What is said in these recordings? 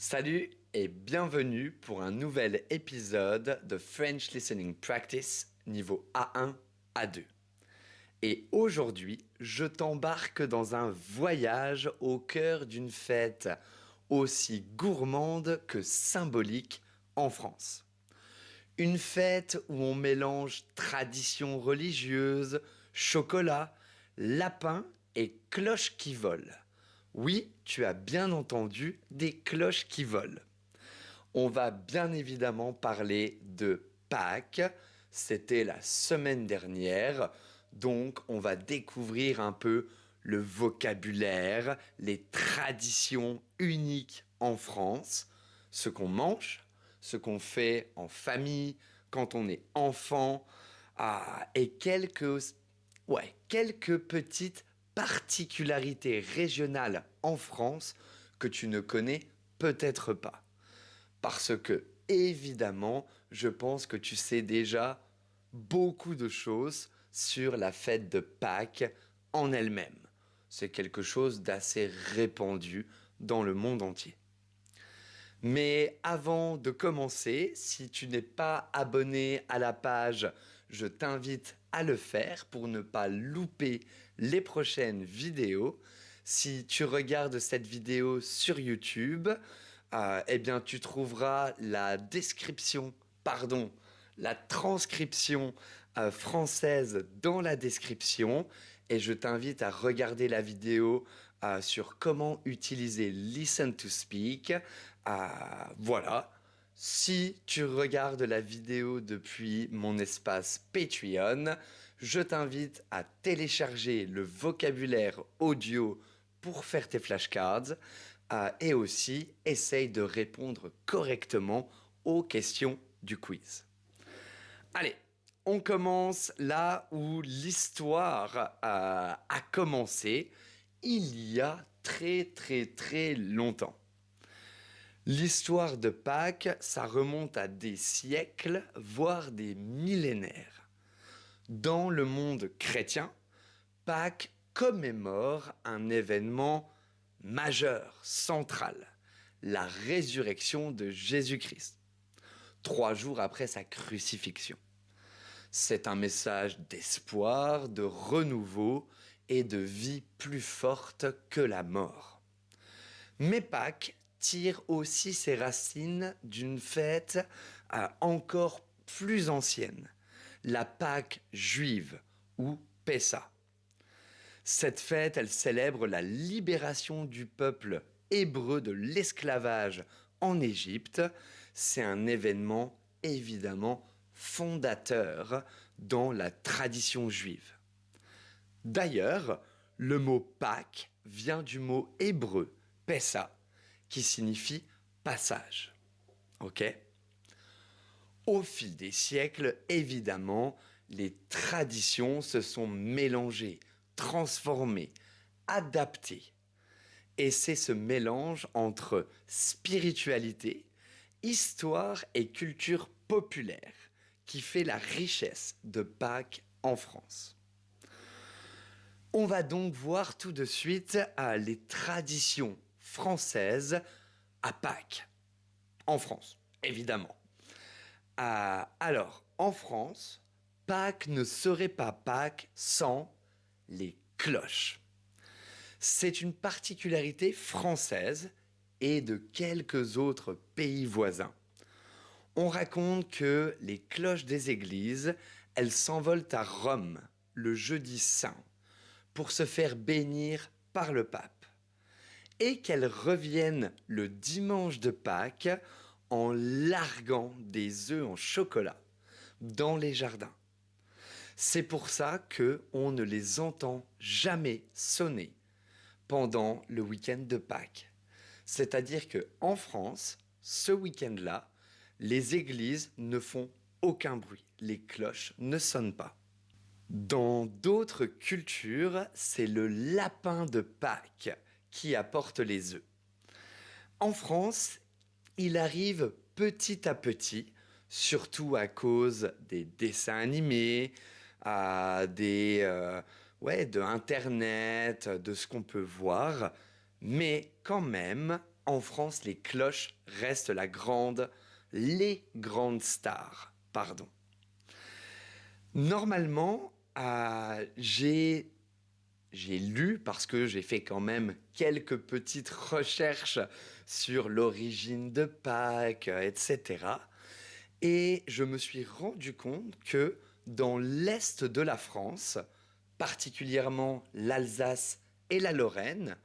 Salut et bienvenue pour un nouvel épisode de French Listening Practice niveau A1, A2. Et aujourd'hui, je t'embarque dans un voyage au cœur d'une fête aussi gourmande que symbolique en France. Une fête où on mélange tradition religieuse, chocolat, lapin et cloches qui volent. Oui, tu as bien entendu, des cloches qui volent. On va bien évidemment parler de Pâques. C'était la semaine dernière, donc on va découvrir un peu le vocabulaire, les traditions uniques en France, ce qu'on mange, ce qu'on fait en famille, quand on est enfant, et quelques petites particularités régionales en France que tu ne connais peut-être pas. Parce que, évidemment, je pense que tu sais déjà beaucoup de choses sur la fête de Pâques en elle-même. C'est quelque chose d'assez répandu dans le monde entier. Mais avant de commencer, si tu n'es pas abonné à la page, je t'invite à le faire pour ne pas louper les prochaines vidéos. Si tu regardes cette vidéo sur YouTube, eh bien tu trouveras la transcription française dans la description et je t'invite à regarder la vidéo sur comment utiliser Listen to Speak. Voilà. Si tu regardes la vidéo depuis mon espace Patreon, je t'invite à télécharger le vocabulaire audio pour faire tes flashcards et aussi essaye de répondre correctement aux questions du quiz. Allez, on commence là où l'histoire a commencé, il y a très longtemps. L'histoire de Pâques, ça remonte à des siècles, voire des millénaires. Dans le monde chrétien, Pâques commémore un événement majeur, central, la résurrection de Jésus-Christ, 3 jours après sa crucifixion. C'est un message d'espoir, de renouveau et de vie plus forte que la mort. Mais Pâques tire aussi ses racines d'une fête encore plus ancienne, la Pâque juive ou Pessa. Cette fête, elle célèbre la libération du peuple hébreu de l'esclavage en Égypte. C'est un événement évidemment fondateur dans la tradition juive. D'ailleurs, le mot Pâques vient du mot hébreu Pessa, qui signifie passage. Ok ? Au fil des siècles, évidemment, les traditions se sont mélangées, transformées, adaptées. Et c'est ce mélange entre spiritualité, histoire et culture populaire qui fait la richesse de Pâques en France. On va donc voir tout de suite les traditions françaises à Pâques, en France, évidemment. Alors, en France, Pâques ne serait pas Pâques sans les cloches. C'est une particularité française et de quelques autres pays voisins. On raconte que les cloches des églises, elles s'envolent à Rome le jeudi saint pour se faire bénir par le pape et qu'elles reviennent le dimanche de Pâques en larguant des œufs en chocolat dans les jardins. C'est pour ça qu'on ne les entend jamais sonner pendant le week-end de Pâques. C'est-à-dire qu'en France, ce week-end-là, les églises ne font aucun bruit, les cloches ne sonnent pas. Dans d'autres cultures, c'est le lapin de Pâques qui apporte les œufs. En France, il arrive petit à petit, surtout à cause des dessins animés, de Internet, de ce qu'on peut voir, mais quand même, en France, les cloches restent les grandes stars. Pardon. Normalement, j'ai lu, parce que j'ai fait quand même quelques petites recherches sur l'origine de Pâques, etc. Et je me suis rendu compte que dans l'est de la France, particulièrement l'Alsace et la Lorraine,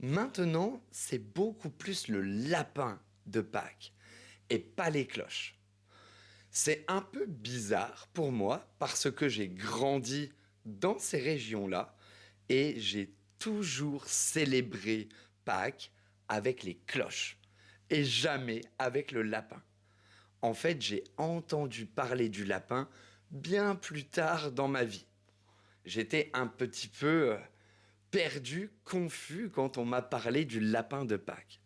maintenant c'est beaucoup plus le lapin de Pâques et pas les cloches. C'est un peu bizarre pour moi parce que j'ai grandi dans ces régions-là et j'ai toujours célébré Pâques avec les cloches et jamais avec le lapin. En fait, j'ai entendu parler du lapin bien plus tard dans ma vie. J'étais un petit peu perdu, confus quand on m'a parlé du lapin de Pâques.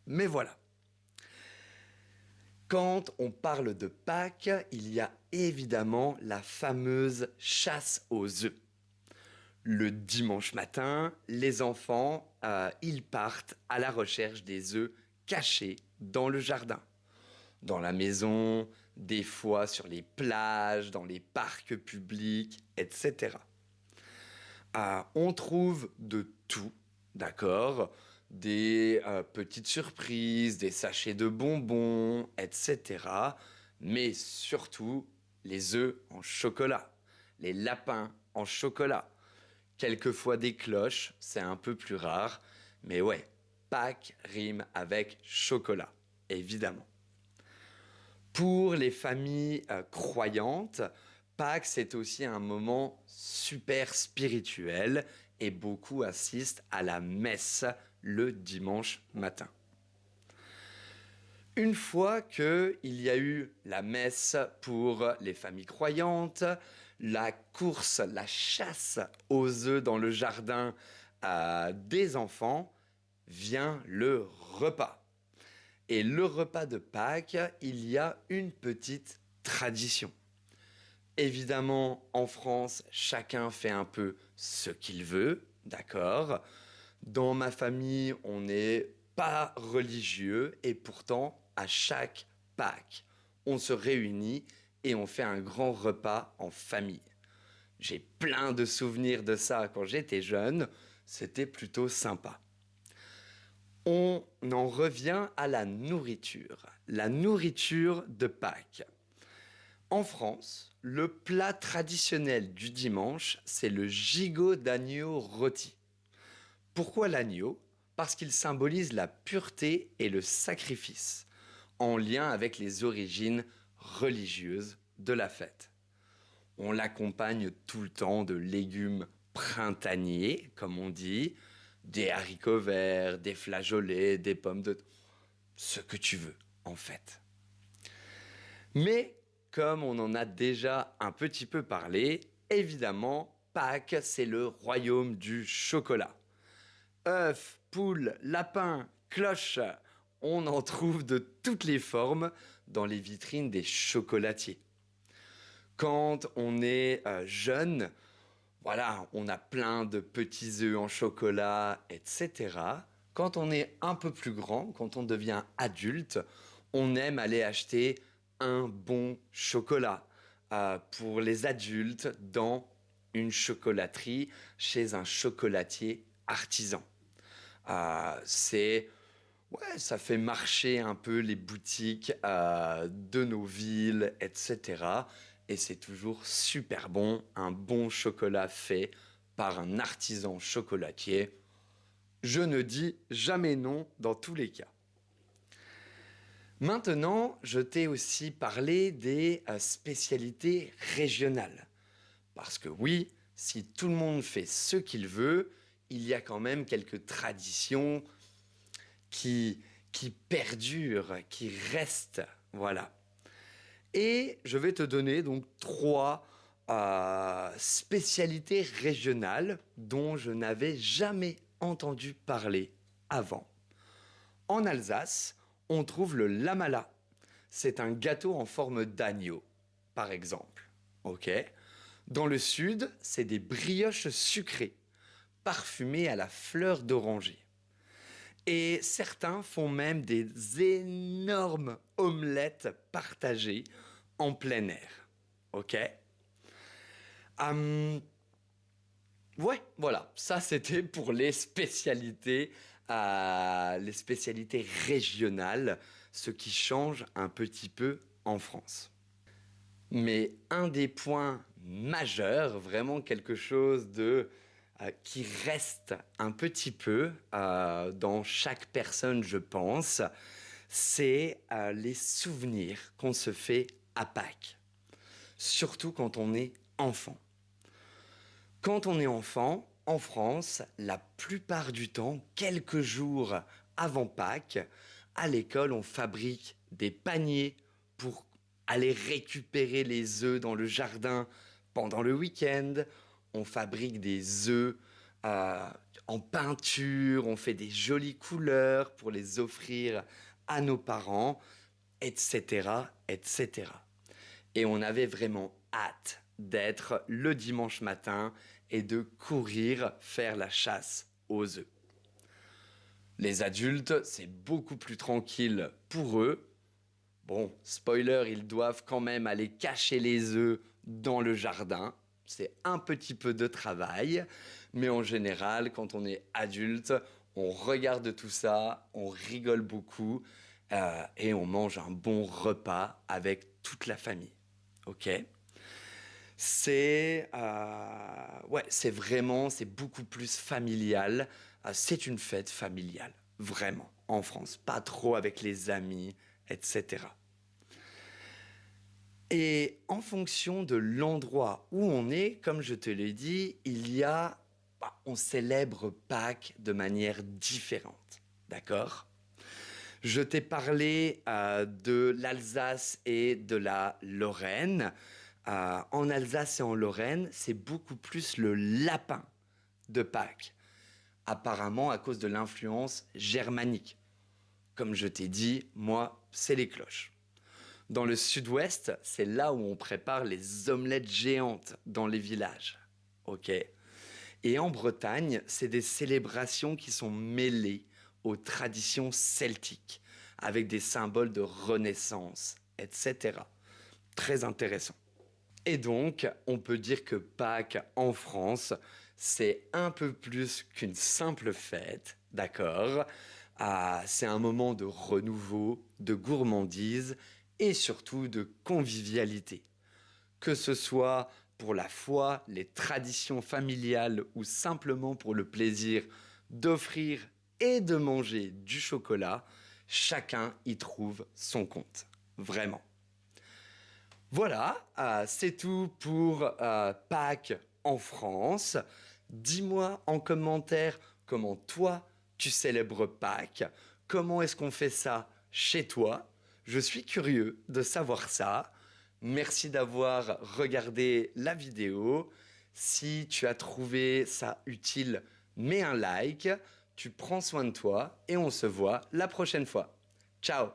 Mais voilà. Quand on parle de Pâques, il y a évidemment la fameuse chasse aux œufs. Le dimanche matin, les enfants, ils partent à la recherche des œufs cachés dans le jardin, dans la maison, des fois sur les plages, dans les parcs publics, etc. On trouve de tout, d'accord? Des petites surprises, des sachets de bonbons, etc. Mais surtout, les œufs en chocolat, les lapins en chocolat. Quelquefois des cloches, c'est un peu plus rare. Mais ouais, Pâques rime avec chocolat, évidemment. Pour les familles croyantes, Pâques, c'est aussi un moment super spirituel et beaucoup assistent à la messe le dimanche matin. Une fois qu'il y a eu la messe pour les familles croyantes, la course, la chasse aux œufs dans le jardin des enfants, vient le repas. Et le repas de Pâques, il y a une petite tradition. Évidemment, en France, chacun fait un peu ce qu'il veut, d'accord? Dans ma famille, on n'est pas religieux et pourtant, à chaque Pâques, on se réunit et on fait un grand repas en famille. J'ai plein de souvenirs de ça quand j'étais jeune, c'était plutôt sympa. On en revient à la nourriture de Pâques. En France, le plat traditionnel du dimanche, c'est le gigot d'agneau rôti. Pourquoi l'agneau? Parce qu'il symbolise la pureté et le sacrifice, en lien avec les origines religieuses de la fête. On l'accompagne tout le temps de légumes printaniers, comme on dit, des haricots verts, des flageolets, des pommes de... ce que tu veux, en fait. Mais, comme on en a déjà un petit peu parlé, évidemment, Pâques, c'est le royaume du chocolat. Œufs, poules, lapins, cloches, on en trouve de toutes les formes dans les vitrines des chocolatiers. Quand on est jeune, voilà, on a plein de petits œufs en chocolat, etc. Quand on est un peu plus grand, quand on devient adulte, on aime aller acheter un bon chocolat pour les adultes dans une chocolaterie chez un chocolatier artisan. C'est ouais, ça fait marcher un peu les boutiques de nos villes, etc. Et c'est toujours super bon, un bon chocolat fait par un artisan chocolatier. Je ne dis jamais non dans tous les cas. Maintenant, je t'ai aussi parlé des spécialités régionales. Parce que oui, si tout le monde fait ce qu'il veut, il y a quand même quelques traditions qui, qui perdurent, qui restent. Voilà. Et je vais te donner donc trois spécialités régionales dont je n'avais jamais entendu parler avant. En Alsace, on trouve le lamala. C'est un gâteau en forme d'agneau, par exemple. Ok. Dans le sud, c'est des brioches sucrées, parfumées à la fleur d'oranger. Et certains font même des énormes omelettes partagées en plein air. Ok? Hum, ouais, voilà. Ça, c'était pour les spécialités régionales, ce qui change un petit peu en France. Mais un des points majeurs, vraiment quelque chose qui reste un petit peu dans chaque personne, je pense, c'est les souvenirs qu'on se fait à Pâques, surtout quand on est enfant. Quand on est enfant, en France, la plupart du temps, quelques jours avant Pâques, à l'école, on fabrique des paniers pour aller récupérer les œufs dans le jardin pendant le week-end. On fabrique des œufs euh, en peinture, on fait des jolies couleurs pour les offrir à nos parents, etc., etc. Et on avait vraiment hâte d'être le dimanche matin et de courir faire la chasse aux œufs. Les adultes, c'est beaucoup plus tranquille pour eux. Bon, spoiler, ils doivent quand même aller cacher les œufs dans le jardin. C'est un petit peu de travail, mais en général, quand on est adulte, on regarde tout ça, on rigole beaucoup et on mange un bon repas avec toute la famille. Ok? C'est vraiment, c'est beaucoup plus familial. C'est une fête familiale, vraiment, en France. Pas trop avec les amis, etc. Et en fonction de l'endroit où on est, comme je te l'ai dit, on célèbre Pâques de manière différente. D'accord? Je t'ai parlé de l'Alsace et de la Lorraine. En Alsace et en Lorraine, c'est beaucoup plus le lapin de Pâques, apparemment à cause de l'influence germanique. Comme je t'ai dit, moi, c'est les cloches. Dans le sud-ouest, c'est là où on prépare les omelettes géantes dans les villages. Ok? Et en Bretagne, c'est des célébrations qui sont mêlées aux traditions celtiques, avec des symboles de renaissance, etc. Très intéressant. Et donc, on peut dire que Pâques en France, c'est un peu plus qu'une simple fête, d'accord? C'est un moment de renouveau, de gourmandise et surtout de convivialité. Que ce soit pour la foi, les traditions familiales ou simplement pour le plaisir d'offrir et de manger du chocolat, chacun y trouve son compte. Vraiment. Voilà, c'est tout pour Pâques en France. Dis-moi en commentaire comment toi tu célèbres Pâques. Comment est-ce qu'on fait ça chez toi? Je suis curieux de savoir ça. Merci d'avoir regardé la vidéo. Si tu as trouvé ça utile, mets un like. Tu prends soin de toi et on se voit la prochaine fois. Ciao!